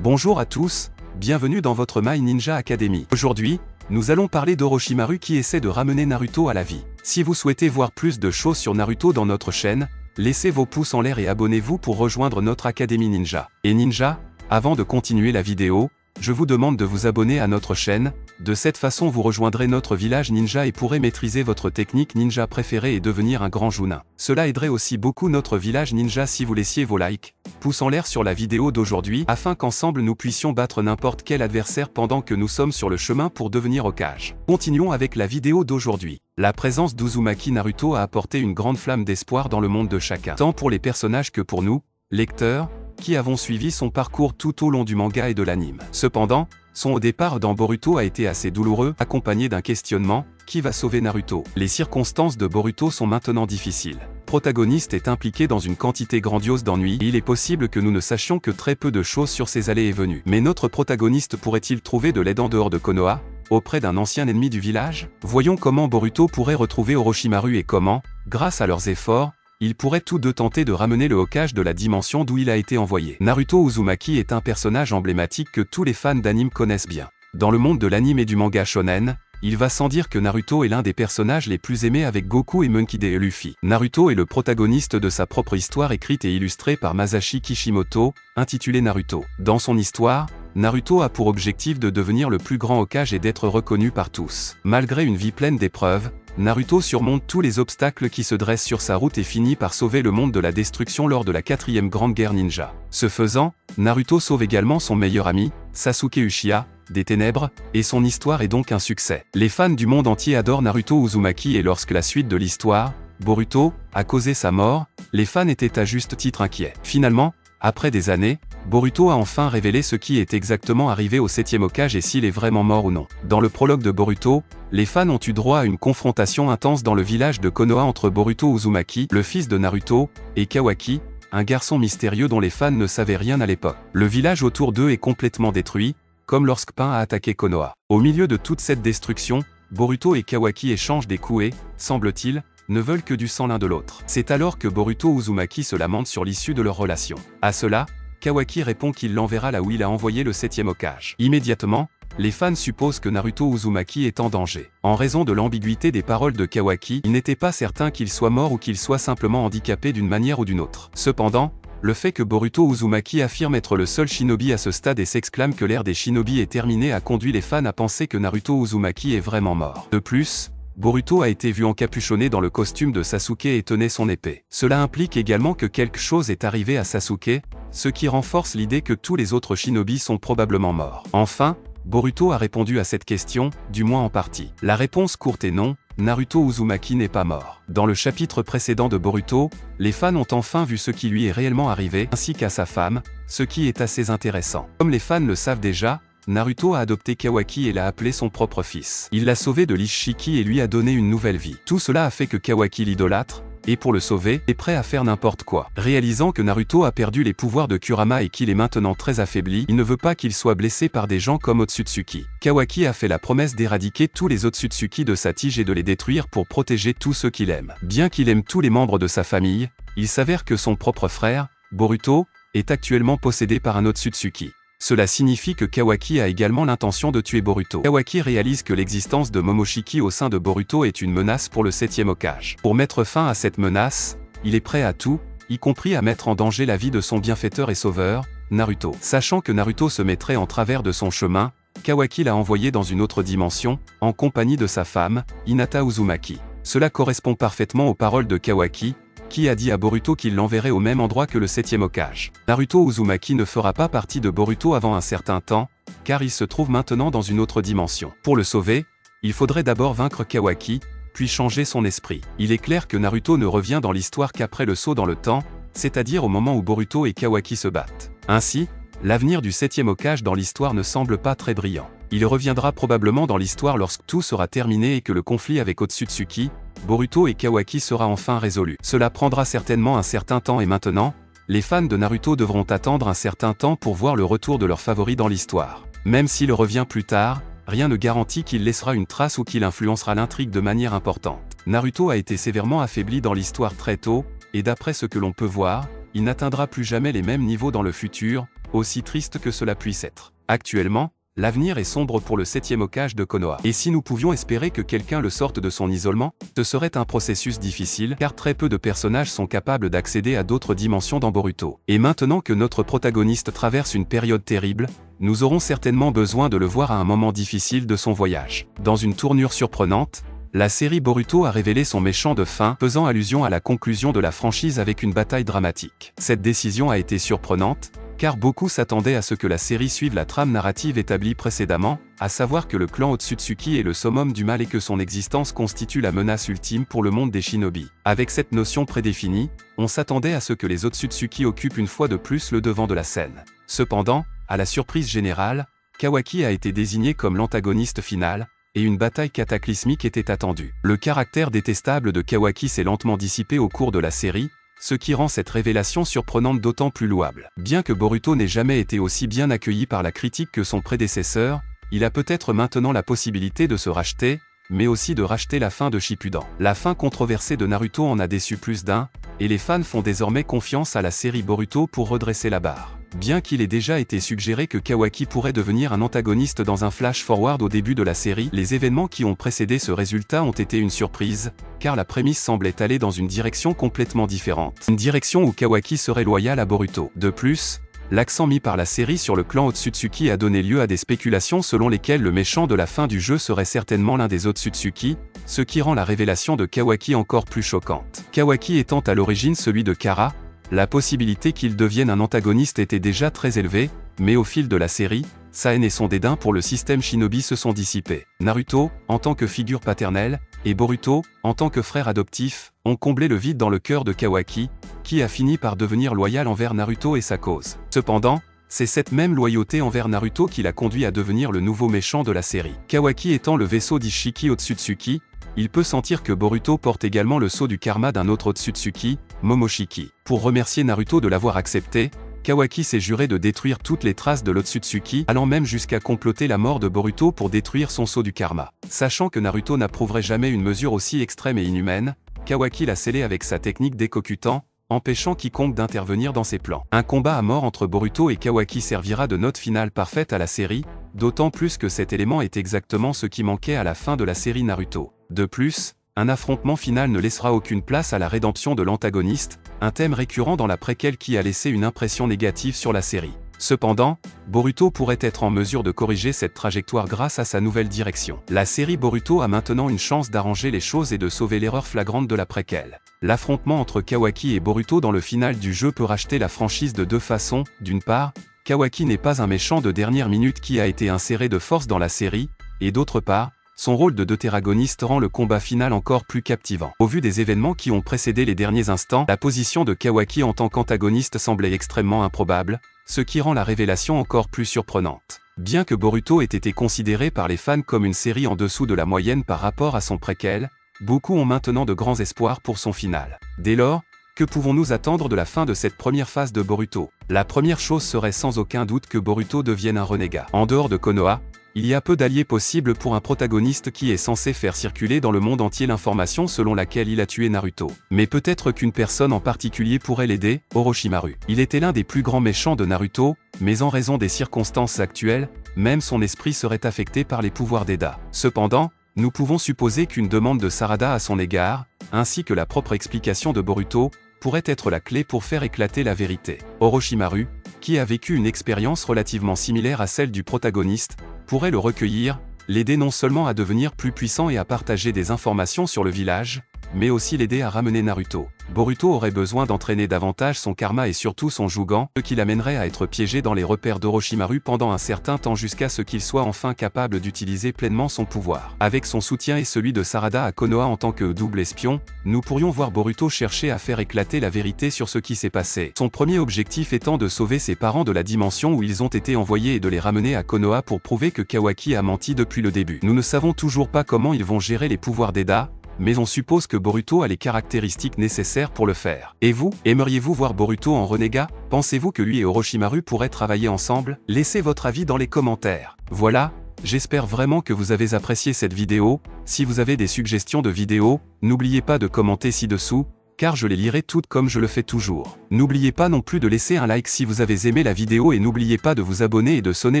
Bonjour à tous, bienvenue dans votre My Ninja Academy. Aujourd'hui, nous allons parler d'Orochimaru qui essaie de ramener Naruto à la vie. Si vous souhaitez voir plus de choses sur Naruto dans notre chaîne, laissez vos pouces en l'air et abonnez-vous pour rejoindre notre Académie Ninja. Et Ninja, avant de continuer la vidéo, je vous demande de vous abonner à notre chaîne, de cette façon vous rejoindrez notre village ninja et pourrez maîtriser votre technique ninja préférée et devenir un grand Chunin. Cela aiderait aussi beaucoup notre village ninja si vous laissiez vos likes, pouces en l'air sur la vidéo d'aujourd'hui afin qu'ensemble nous puissions battre n'importe quel adversaire pendant que nous sommes sur le chemin pour devenir Hokage. Continuons avec la vidéo d'aujourd'hui. La présence d'Uzumaki Naruto a apporté une grande flamme d'espoir dans le monde de chacun, tant pour les personnages que pour nous, lecteurs, qui avons suivi son parcours tout au long du manga et de l'anime. Cependant, son départ dans Boruto a été assez douloureux, accompagné d'un questionnement, qui va sauver Naruto? Les circonstances de Boruto sont maintenant difficiles. Le protagoniste est impliqué dans une quantité grandiose d'ennuis et il est possible que nous ne sachions que très peu de choses sur ses allées et venues. Mais notre protagoniste pourrait-il trouver de l'aide en dehors de Konoha, auprès d'un ancien ennemi du village? Voyons comment Boruto pourrait retrouver Orochimaru et comment, grâce à leurs efforts, ils pourraient tous deux tenter de ramener le Hokage de la dimension d'où il a été envoyé. Naruto Uzumaki est un personnage emblématique que tous les fans d'anime connaissent bien. Dans le monde de l'anime et du manga shonen, il va sans dire que Naruto est l'un des personnages les plus aimés avec Goku et Monkey D. et Luffy. Naruto est le protagoniste de sa propre histoire écrite et illustrée par Masashi Kishimoto, intitulée Naruto. Dans son histoire, Naruto a pour objectif de devenir le plus grand Hokage et d'être reconnu par tous. Malgré une vie pleine d'épreuves, Naruto surmonte tous les obstacles qui se dressent sur sa route et finit par sauver le monde de la destruction lors de la 4e grande guerre ninja. Ce faisant, Naruto sauve également son meilleur ami, Sasuke Uchiha, des ténèbres, et son histoire est donc un succès. Les fans du monde entier adorent Naruto Uzumaki et lorsque la suite de l'histoire, Boruto, a causé sa mort, les fans étaient à juste titre inquiets. Finalement, après des années, Boruto a enfin révélé ce qui est exactement arrivé au 7e Hokage et s'il est vraiment mort ou non. Dans le prologue de Boruto, les fans ont eu droit à une confrontation intense dans le village de Konoha entre Boruto Uzumaki, le fils de Naruto, et Kawaki, un garçon mystérieux dont les fans ne savaient rien à l'époque. Le village autour d'eux est complètement détruit, comme lorsque Pain a attaqué Konoha. Au milieu de toute cette destruction, Boruto et Kawaki échangent des coups et, semble-t-il, ne veulent que du sang l'un de l'autre. C'est alors que Boruto Uzumaki se lamente sur l'issue de leur relation. À cela, Kawaki répond qu'il l'enverra là où il a envoyé le 7e Hokage. Immédiatement, les fans supposent que Naruto Uzumaki est en danger. En raison de l'ambiguïté des paroles de Kawaki, il n'était pas certain qu'il soit mort ou qu'il soit simplement handicapé d'une manière ou d'une autre. Cependant, le fait que Boruto Uzumaki affirme être le seul shinobi à ce stade et s'exclame que l'ère des shinobi est terminée a conduit les fans à penser que Naruto Uzumaki est vraiment mort. De plus, Boruto a été vu encapuchonné dans le costume de Sasuke et tenait son épée. Cela implique également que quelque chose est arrivé à Sasuke, ce qui renforce l'idée que tous les autres shinobi sont probablement morts. Enfin, Boruto a répondu à cette question, du moins en partie. La réponse courte est non, Naruto Uzumaki n'est pas mort. Dans le chapitre précédent de Boruto, les fans ont enfin vu ce qui lui est réellement arrivé, ainsi qu'à sa femme, ce qui est assez intéressant. Comme les fans le savent déjà, Naruto a adopté Kawaki et l'a appelé son propre fils. Il l'a sauvé de l'Ishiki et lui a donné une nouvelle vie. Tout cela a fait que Kawaki l'idolâtre, et pour le sauver, est prêt à faire n'importe quoi. Réalisant que Naruto a perdu les pouvoirs de Kurama et qu'il est maintenant très affaibli, il ne veut pas qu'il soit blessé par des gens comme Otsutsuki. Kawaki a fait la promesse d'éradiquer tous les Otsutsuki de sa tige et de les détruire pour protéger tous ceux qu'il aime. Bien qu'il aime tous les membres de sa famille, il s'avère que son propre frère, Boruto, est actuellement possédé par un Otsutsuki. Cela signifie que Kawaki a également l'intention de tuer Boruto. Kawaki réalise que l'existence de Momoshiki au sein de Boruto est une menace pour le 7e Hokage. Pour mettre fin à cette menace, il est prêt à tout, y compris à mettre en danger la vie de son bienfaiteur et sauveur, Naruto. Sachant que Naruto se mettrait en travers de son chemin, Kawaki l'a envoyé dans une autre dimension, en compagnie de sa femme, Hinata Uzumaki. Cela correspond parfaitement aux paroles de Kawaki, qui a dit à Boruto qu'il l'enverrait au même endroit que le 7e Hokage. Naruto Uzumaki ne fera pas partie de Boruto avant un certain temps, car il se trouve maintenant dans une autre dimension. Pour le sauver, il faudrait d'abord vaincre Kawaki, puis changer son esprit. Il est clair que Naruto ne revient dans l'histoire qu'après le saut dans le temps, c'est-à-dire au moment où Boruto et Kawaki se battent. Ainsi, l'avenir du 7e Hokage dans l'histoire ne semble pas très brillant. Il reviendra probablement dans l'histoire lorsque tout sera terminé et que le conflit avec Otsutsuki, Boruto et Kawaki sera enfin résolu. Cela prendra certainement un certain temps et maintenant, les fans de Naruto devront attendre un certain temps pour voir le retour de leur favori dans l'histoire. Même s'il revient plus tard, rien ne garantit qu'il laissera une trace ou qu'il influencera l'intrigue de manière importante. Naruto a été sévèrement affaibli dans l'histoire très tôt, et d'après ce que l'on peut voir, il n'atteindra plus jamais les mêmes niveaux dans le futur, aussi triste que cela puisse être. Actuellement, l'avenir est sombre pour le 7e Hokage de Konoha. Et si nous pouvions espérer que quelqu'un le sorte de son isolement, ce serait un processus difficile car très peu de personnages sont capables d'accéder à d'autres dimensions dans Boruto. Et maintenant que notre protagoniste traverse une période terrible, nous aurons certainement besoin de le voir à un moment difficile de son voyage. Dans une tournure surprenante, la série Boruto a révélé son méchant de fin, faisant allusion à la conclusion de la franchise avec une bataille dramatique. Cette décision a été surprenante, car beaucoup s'attendaient à ce que la série suive la trame narrative établie précédemment, à savoir que le clan Otsutsuki est le summum du mal et que son existence constitue la menace ultime pour le monde des shinobi. Avec cette notion prédéfinie, on s'attendait à ce que les Otsutsuki occupent une fois de plus le devant de la scène. Cependant, à la surprise générale, Kawaki a été désigné comme l'antagoniste final, et une bataille cataclysmique était attendue. Le caractère détestable de Kawaki s'est lentement dissipé au cours de la série, ce qui rend cette révélation surprenante d'autant plus louable. Bien que Boruto n'ait jamais été aussi bien accueilli par la critique que son prédécesseur, il a peut-être maintenant la possibilité de se racheter, mais aussi de racheter la fin de Shippuden. La fin controversée de Naruto en a déçu plus d'un, et les fans font désormais confiance à la série Boruto pour redresser la barre. Bien qu'il ait déjà été suggéré que Kawaki pourrait devenir un antagoniste dans un flash-forward au début de la série, les événements qui ont précédé ce résultat ont été une surprise, car la prémisse semblait aller dans une direction complètement différente. Une direction où Kawaki serait loyal à Boruto. De plus, l'accent mis par la série sur le clan Otsutsuki a donné lieu à des spéculations selon lesquelles le méchant de la fin du jeu serait certainement l'un des Otsutsuki, ce qui rend la révélation de Kawaki encore plus choquante. Kawaki étant à l'origine celui de Kara, la possibilité qu'il devienne un antagoniste était déjà très élevée, mais au fil de la série, sa haine et son dédain pour le système shinobi se sont dissipés. Naruto, en tant que figure paternelle, et Boruto, en tant que frère adoptif, ont comblé le vide dans le cœur de Kawaki, qui a fini par devenir loyal envers Naruto et sa cause. Cependant, c'est cette même loyauté envers Naruto qui l'a conduit à devenir le nouveau méchant de la série. Kawaki étant le vaisseau d'Ishiki Otsutsuki, il peut sentir que Boruto porte également le sceau du karma d'un autre Otsutsuki, Momoshiki. Pour remercier Naruto de l'avoir accepté, Kawaki s'est juré de détruire toutes les traces de l'Otsutsuki, allant même jusqu'à comploter la mort de Boruto pour détruire son sceau du karma. Sachant que Naruto n'approuverait jamais une mesure aussi extrême et inhumaine, Kawaki l'a scellé avec sa technique d'Ekokutan, empêchant quiconque d'intervenir dans ses plans. Un combat à mort entre Boruto et Kawaki servira de note finale parfaite à la série, d'autant plus que cet élément est exactement ce qui manquait à la fin de la série Naruto. De plus, un affrontement final ne laissera aucune place à la rédemption de l'antagoniste, un thème récurrent dans la préquelle qui a laissé une impression négative sur la série. Cependant, Boruto pourrait être en mesure de corriger cette trajectoire grâce à sa nouvelle direction. La série Boruto a maintenant une chance d'arranger les choses et de sauver l'erreur flagrante de la préquelle. L'affrontement entre Kawaki et Boruto dans le final du jeu peut racheter la franchise de deux façons. D'une part, Kawaki n'est pas un méchant de dernière minute qui a été inséré de force dans la série, et d'autre part, son rôle de deutéragoniste rend le combat final encore plus captivant. Au vu des événements qui ont précédé les derniers instants, la position de Kawaki en tant qu'antagoniste semblait extrêmement improbable, ce qui rend la révélation encore plus surprenante. Bien que Boruto ait été considéré par les fans comme une série en dessous de la moyenne par rapport à son préquel, beaucoup ont maintenant de grands espoirs pour son final. Dès lors, que pouvons-nous attendre de la fin de cette première phase de Boruto? La première chose serait sans aucun doute que Boruto devienne un renégat. En dehors de Konoha, il y a peu d'alliés possibles pour un protagoniste qui est censé faire circuler dans le monde entier l'information selon laquelle il a tué Naruto. Mais peut-être qu'une personne en particulier pourrait l'aider, Orochimaru. Il était l'un des plus grands méchants de Naruto, mais en raison des circonstances actuelles, même son esprit serait affecté par les pouvoirs d'Eda. Cependant, nous pouvons supposer qu'une demande de Sarada à son égard, ainsi que la propre explication de Boruto, pourrait être la clé pour faire éclater la vérité. Orochimaru, qui a vécu une expérience relativement similaire à celle du protagoniste, pourrait le recueillir, l'aider non seulement à devenir plus puissant et à partager des informations sur le village, mais aussi l'aider à ramener Naruto. Boruto aurait besoin d'entraîner davantage son karma et surtout son Jugan, ce qui l'amènerait à être piégé dans les repères d'Orochimaru pendant un certain temps jusqu'à ce qu'il soit enfin capable d'utiliser pleinement son pouvoir. Avec son soutien et celui de Sarada à Konoha en tant que double espion, nous pourrions voir Boruto chercher à faire éclater la vérité sur ce qui s'est passé. Son premier objectif étant de sauver ses parents de la dimension où ils ont été envoyés et de les ramener à Konoha pour prouver que Kawaki a menti depuis le début. Nous ne savons toujours pas comment ils vont gérer les pouvoirs d'Eda, mais on suppose que Boruto a les caractéristiques nécessaires pour le faire. Et vous, aimeriez-vous voir Boruto en renégat? Pensez-vous que lui et Orochimaru pourraient travailler ensemble? Laissez votre avis dans les commentaires. Voilà, j'espère vraiment que vous avez apprécié cette vidéo. Si vous avez des suggestions de vidéos, n'oubliez pas de commenter ci-dessous. car je les lirai toutes comme je le fais toujours. N'oubliez pas non plus de laisser un like si vous avez aimé la vidéo et n'oubliez pas de vous abonner et de sonner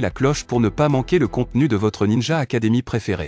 la cloche pour ne pas manquer le contenu de votre Ninja Academy préféré.